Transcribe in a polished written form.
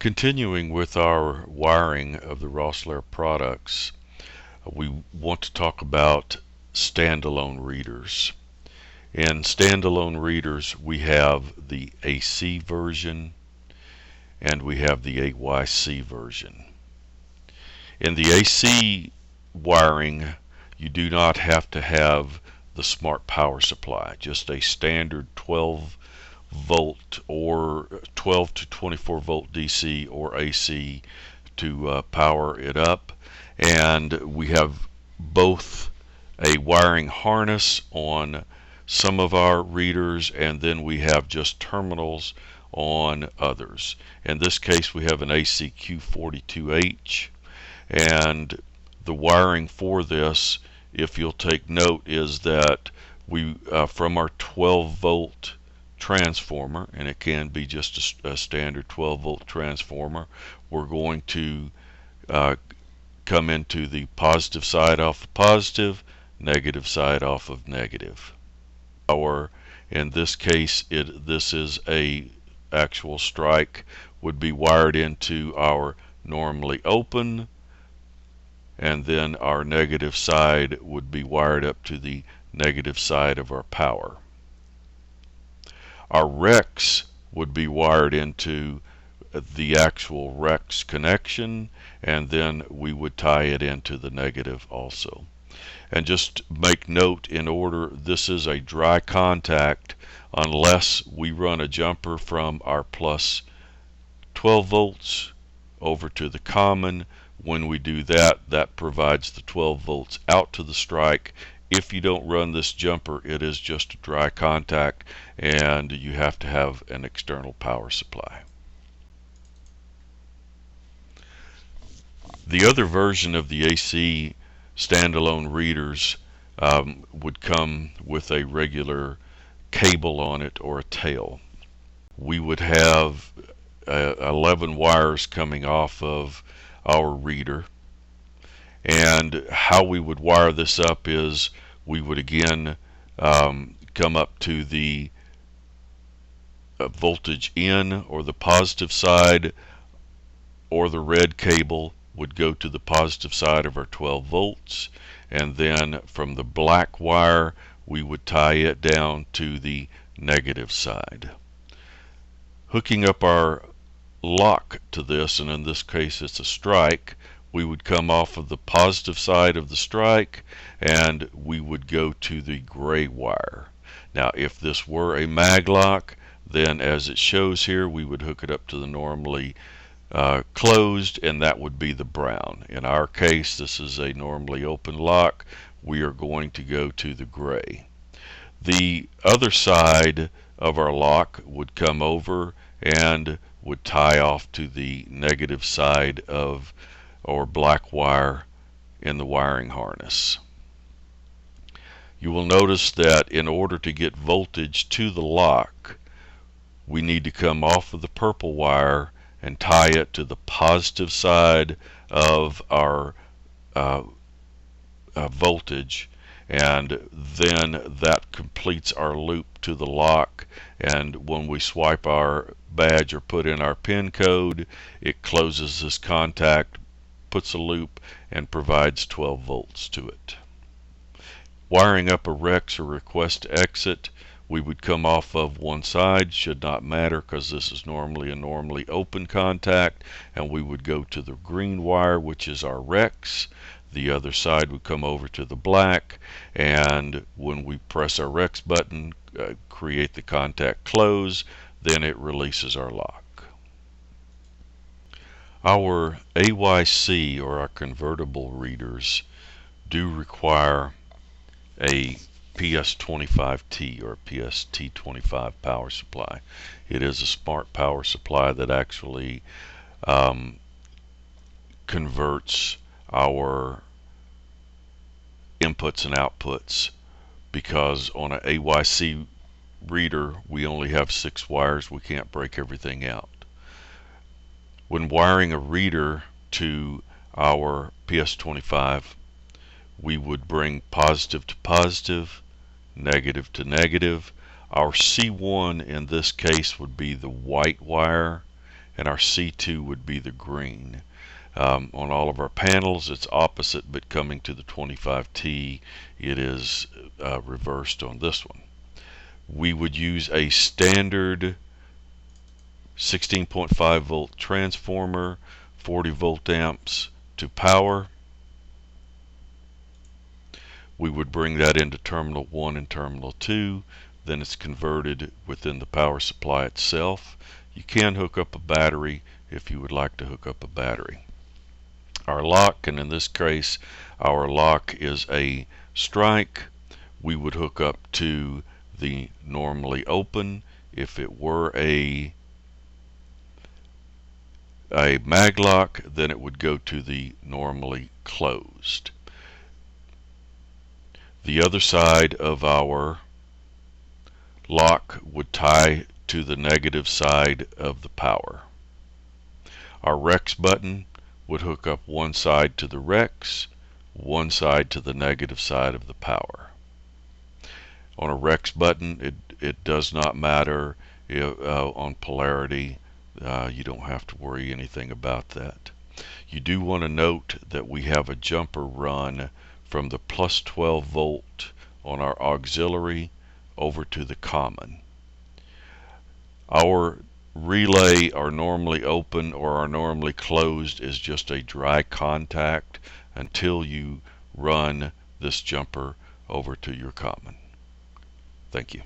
Continuing with our wiring of the Rosslare products, we want to talk about standalone readers. In standalone readers, we have the AC version and we have the AYC version. In the AC wiring, you do not have to have the smart power supply, just a standard 12 volt or 12 to 24 volt DC or AC to power it up. And we have both a wiring harness on some of our readers, and then we have just terminals on others. In this case, we have an ACQ42H, and the wiring for this, if you'll take note, is that we from our 12 volt transformer, and it can be just a standard 12 volt transformer, we're going to come into the positive side off of positive, negative side off of negative. In this case, this is a actual strike, would be wired into our normally open, and then our negative side would be wired up to the negative side of our power. Our REX would be wired into the actual REX connection, and then we would tie it into the negative also. And just make note, in order, this is a dry contact unless we run a jumper from our plus 12 volts over to the common. When we do that, that provides the 12 volts out to the strike. If you don't run this jumper, it is just a dry contact and you have to have an external power supply. The other version of the AC standalone readers would come with a regular cable on it or a tail. We would have 11 wires coming off of our reader, and how we would wire this up is we would again come up to the voltage in, or the positive side, or the red cable would go to the positive side of our 12 volts, and then from the black wire we would tie it down to the negative side. Hooking up our lock to this, and in this case it's a strike, we would come off of the positive side of the strike and we would go to the gray wire. Now if this were a mag lock, then as it shows here, we would hook it up to the normally closed, and that would be the brown. In our case, this is a normally open lock. We are going to go to the gray. The other side of our lock would come over and would tie off to the negative side of our black wire in the wiring harness. You will notice that in order to get voltage to the lock, we need to come off of the purple wire and tie it to the positive side of our voltage, and then that completes our loop to the lock, and when we swipe our badge or put in our pin code, it closes this contact, puts a loop, and provides 12 volts to it. Wiring up a REX or request to exit, we would come off of one side, should not matter because this is normally a normally open contact, and we would go to the green wire, which is our REX. The other side would come over to the black, and when we press our REX button, create the contact close, then it releases our lock. Our AYC, or our convertible readers, do require a PS25T or PST25 power supply. It is a smart power supply that actually converts our inputs and outputs, because on an AYC reader we only have 6 wires, we can't break everything out. When wiring a reader to our PS25, we would bring positive to positive, negative to negative. Our C1 in this case would be the white wire, and our C2 would be the green. On all of our panels it's opposite, but coming to the 25T it is reversed on this one. We would use a standard 16.5 volt transformer, 40 volt amps to power. We would bring that into terminal 1 and terminal 2, then it's converted within the power supply itself. You can hook up a battery if you would like to hook up a battery. Our lock, and in this case our lock is a strike, we would hook up to the normally open. If it were a mag lock, then it would go to the normally closed. The other side of our lock would tie to the negative side of the power. Our REX button would hook up one side to the REX, one side to the negative side of the power. On a REX button, it does not matter on polarity. You don't have to worry anything about that. You do want to note that we have a jumper run from the plus 12 volt on our auxiliary over to the common. Our relay are normally open or are normally closed is just a dry contact until you run this jumper over to your common. Thank you.